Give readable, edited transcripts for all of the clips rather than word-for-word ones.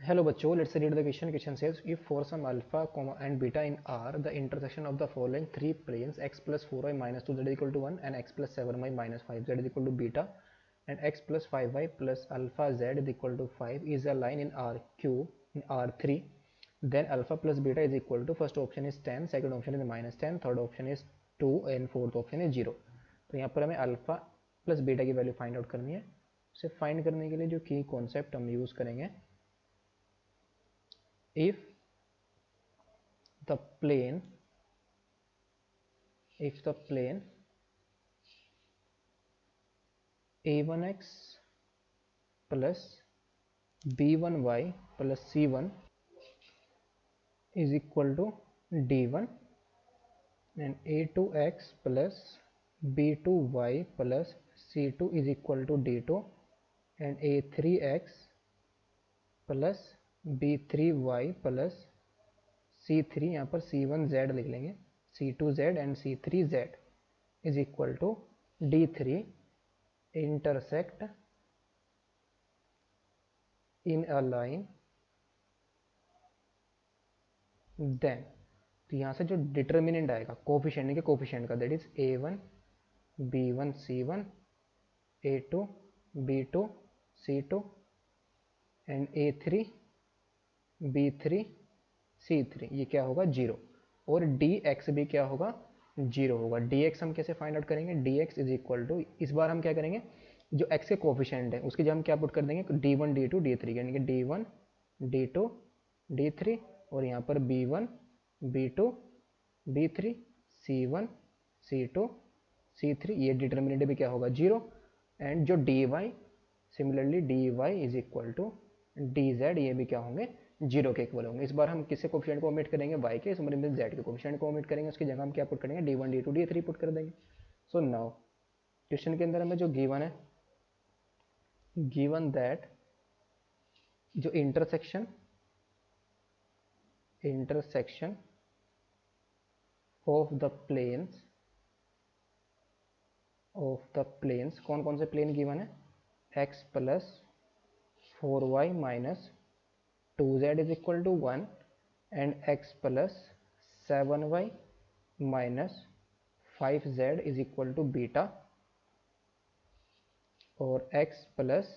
Hello बच्चों, let's read the question. Question says if for some alpha comma and beta in R, the intersection of the following three planes x plus 4y minus 2z is equal to 1 and x plus 7y minus 5z is equal to beta and x plus 5y plus alpha z is equal to 5 is a line in RQ in R3, then alpha plus beta is equal to, first option is 10, second option is minus 10, third option is 2 and fourth option is 0. तो यहाँ पर हमें alpha plus beta की value find out करनी है. उसे find करने के लिए जो की कॉन्सेप्ट हम यूज़ करेंगे, if the plane a1x plus b1y plus c1 is equal to d1 and a2x plus b2y plus c2 is equal to d2 and a3x plus b3y plus c3, यहाँ पर c1z लिख लेंगे, c2z and c3z is equal to d3 intersect in a line then. तो यहाँ से जो determinant आएगा coefficient के कोफिशिएंट का, that is a1 b1 c1 a2 b2 c2 and a3 b3 c3, ये क्या होगा 0. और dx भी क्या होगा 0 होगा. dx हम कैसे फाइंड आउट करेंगे, dx इज इक्वल टू, इस बार हम क्या करेंगे, जो x के कोफिशिएंट है उसकी जगह हम क्या पुट कर देंगे, d1 d2 d3, यानी कि d1 d2 d3 और यहाँ पर b1 b2 b3 c1 c2 c3, ये डिटर्मिनेंट भी क्या होगा 0. एंड जो dy similarly dy is equal to dz, ये भी क्या होंगे 0 के इक्वल होंगे. इस बार हम किसके कोफिशिएंट को ओमिट करेंगे, y के, इस बार में z के कोफिशिएंट को ओमिट करेंगे, उसकी जगह हम क्या पुट करेंगे, d1 d2 d3 पुट कर देंगे. सो नाउ क्वेश्चन के अंदर हमें जो गिवन है, गिवन दैट जो इंटरसेक्शन ऑफ द प्लेन्स कौन कौन से प्लेन गिवन है, x plus 4y minus 2z is equal to 1 and x plus 7y minus 5z is equal to beta और x plus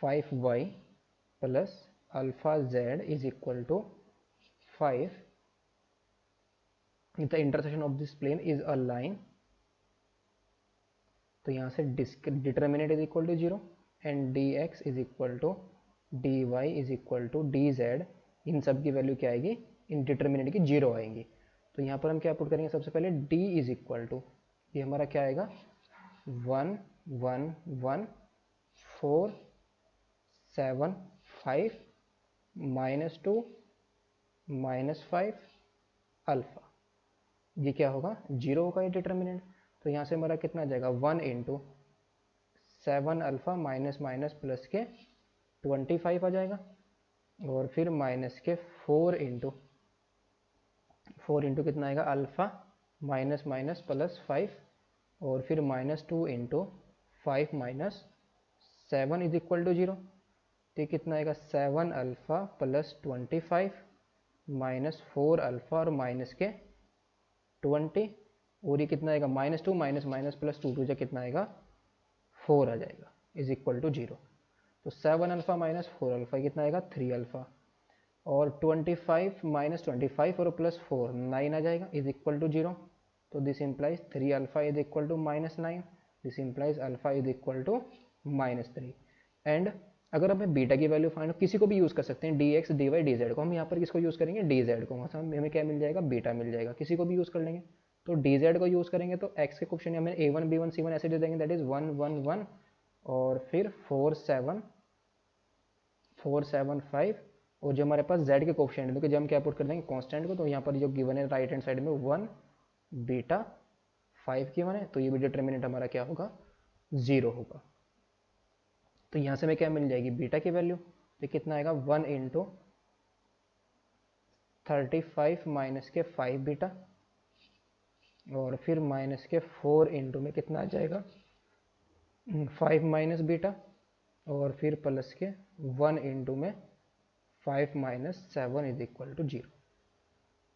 5y plus alpha z is equal to 5. If the intersection of this plane is a line, तो यहाँ से determinant is equal to 0 and dx is equal to dy is equal to dz, इन सब की value क्या आएगी, इन determinant की 0 आएंगी. तो यहाँ पर हम क्या पुट करेंगे, सबसे पहले d इज इक्वल टू, ये हमारा क्या आएगा 1 1 1 4 7 5 माइनस 2 माइनस 5 अल्फा, ये क्या होगा 0 होगा ये डिटर्मिनेंट. तो यहाँ से हमारा कितना आ जाएगा 1 into 7 alpha minus minus plus के 25 आ जाएगा और फिर माइनस के 4 इंटू कितना आएगा अल्फा माइनस माइनस प्लस 5 और फिर minus 2 into 5 minus 7 is equal to 0. तो कितना आएगा 7 अल्फा प्लस 25 माइनस 4 अल्फा और माइनस के 20 और ये कितना आएगा माइनस 2 माइनस माइनस प्लस 2 जो कितना आएगा 4 आ जाएगा इज इक्वल टू 0. तो 7 अल्फा माइनस 4 अल्फा कितना आएगा 3 अल्फा और 25 माइनस 25 और प्लस 4 9 आ जाएगा इज इक्वल टू 0. तो दिस इंप्लाइज 3 अल्फा is equal to minus 9, this implies alpha is equal to minus 3. And अगर हमें बीटा की वैल्यू फाइंड, किसी को भी यूज़ कर सकते हैं, dx dy dz को, हम यहाँ पर किसको यूज़ करेंगे dz को, वहाँ से हमें क्या मिल जाएगा बीटा मिल जाएगा, किसी को भी यूज़ कर लेंगे. तो dz को यूज़ करेंगे तो x के कोफिशिएंट हमें a1 b1 c1 ऐसे दे देंगे, दैट इज 1 1 1 और फिर 4 7 5 और जो हमारे पास z के कोफिशिएंट है, तो जब हम क्या पुट कर देंगे कांस्टेंट को, तो यहाँ पर जो गिवन है राइट हैंड साइड में 1 बीटा 5 गिवन है, तो ये भी डिटर्मिनेंट हमारा क्या होगा 0 होगा. तो यहाँ से हमें क्या मिल जाएगी बीटा की वैल्यू, तो कितना आएगा 1 इंटू 35 माइनस के 5 बीटा और फिर माइनस के 4 इंटू में कितना आ जाएगा 5 माइनस बीटा और फिर प्लस के 1 इंटू में 5 माइनस 7 इज इक्वल टू 0।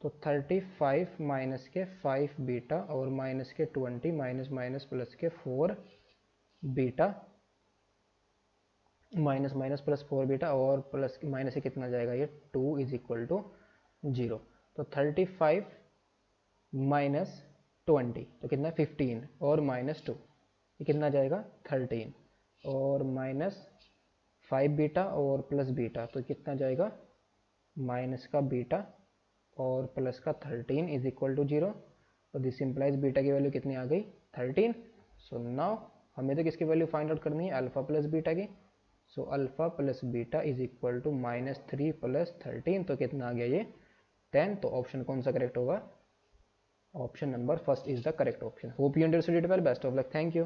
तो 35 माइनस के 5 बीटा और माइनस के 20 माइनस माइनस प्लस के 4 beta, minus minus plus 4 beta और प्लस माइनस से कितना जाएगा ये 2 इज इक्वल टू 0। तो 35 माइनस 20 तो कितना 15 और माइनस 2 ये कितना जाएगा 13 और माइनस 5 बीटा और प्लस बीटा तो कितना जाएगा माइनस का बीटा और प्लस का 13 इज इक्वल टू 0। तो दिस इंप्लाइज बीटा की वैल्यू कितनी आ गई 13। सो नाउ हमें तो किसकी वैल्यू फाइंड आउट करनी है अल्फा प्लस बीटा की। So alpha plus beta is equal to -3 plus 13 तो कितना आ गया ये 10। तो ऑप्शन कौन सा करेक्ट होगा, option number first is the correct option. Hope you understood it well, best of luck, thank you.